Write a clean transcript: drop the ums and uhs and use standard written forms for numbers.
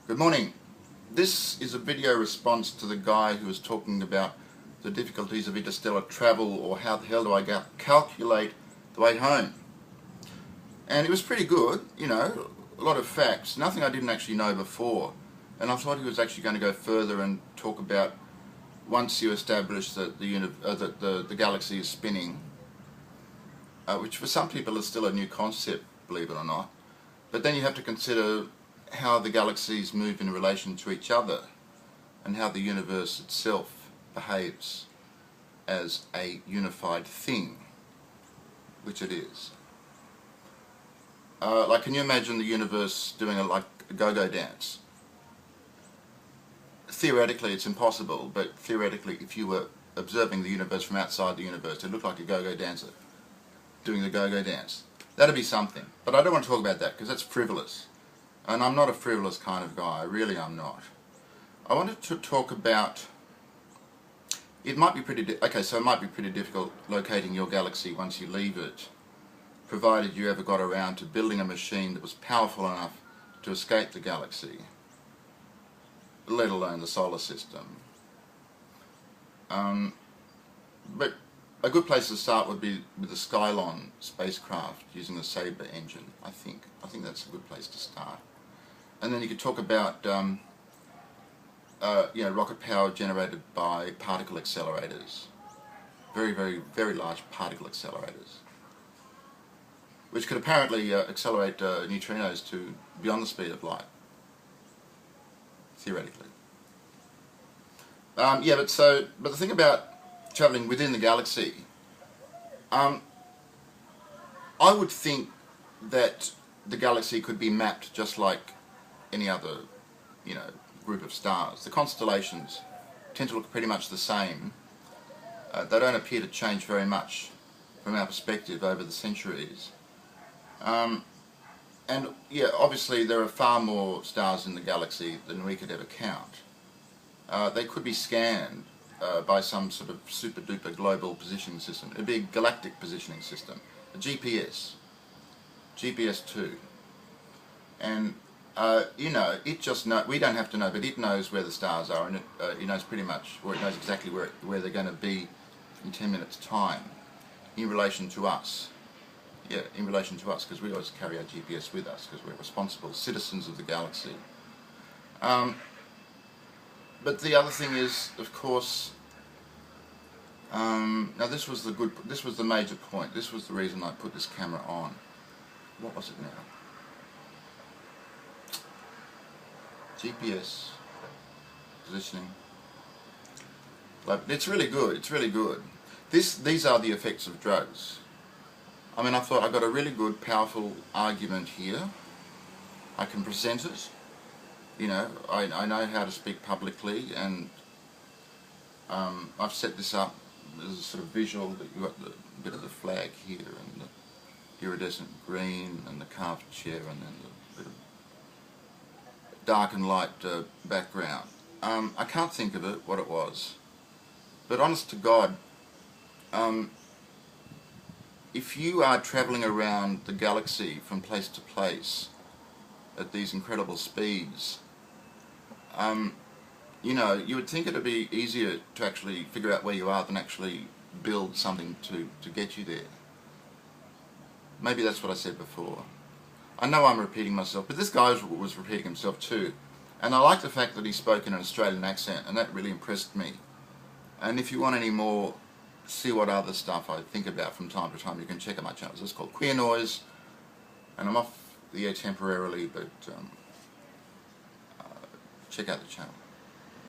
Good morning. This is a video response to the guy who was talking about the difficulties of interstellar travel, or how the hell do I calculate the way home. And it was pretty good, you know, a lot of facts, nothing I didn't actually know before. And I thought he was actually going to go further and talk about, once you establish that the galaxy is spinning, which for some people is still a new concept, believe it or not, but then you have to consider how the galaxies move in relation to each other and how the universe itself behaves as a unified thing, which it is. Like, can you imagine the universe doing a go-go dance? Theoretically it's impossible, but theoretically if you were observing the universe from outside the universe, it'd look like a go-go dancer doing the go-go dance. That'd be something. But I don't want to talk about that because that's frivolous. And I'm not a frivolous kind of guy, really I'm not. I wanted to talk about, it might be pretty difficult locating your galaxy once you leave it, provided you ever got around to building a machine that was powerful enough to escape the galaxy, let alone the solar system. But a good place to start would be with the Skylon spacecraft using the Sabre engine, I think. I think that's a good place to start. And then you could talk about rocket power generated by particle accelerators. Very, very, very large particle accelerators, which could apparently accelerate neutrinos to beyond the speed of light, theoretically. But the thing about travelling within the galaxy, I would think that the galaxy could be mapped just like any other, group of stars. The constellations tend to look pretty much the same. They don't appear to change very much from our perspective over the centuries. And yeah, obviously there are far more stars in the galaxy than we could ever count. They could be scanned by some sort of super duper global positioning system. It'd be a galactic positioning system, a GPS, GPS2. And it just we don't have to know, but it knows where the stars are, and it knows pretty much, or it knows exactly where they're going to be in 10 minutes time in relation to us. Yeah, in relation to us, because we always carry our GPS with us, because we're responsible citizens of the galaxy. But the other thing is, of course, now this was the major point. This was the reason I put this camera on. What was it now? GPS positioning. It's really good. It's really good. These are the effects of drugs. I mean, I thought I got a really good, powerful argument here. I can present it. I know how to speak publicly, and I've set this up as a sort of visual that you've got the bit of the flag here, and the iridescent green, and the carved chair, and then the bit of dark and light background. I can't think of it, what it was, but honest to God, if you are travelling around the galaxy from place to place at these incredible speeds, you would think it would be easier to actually figure out where you are than actually build something to get you there. Maybe that's what I said before. I know I'm repeating myself, but this guy was repeating himself too. And I like the fact that he spoke in an Australian accent, and that really impressed me. And if you want any more, see what other stuff I think about from time to time, you can check out my channels. It's called Queer Noise, and I'm off the air temporarily, but check out the channel.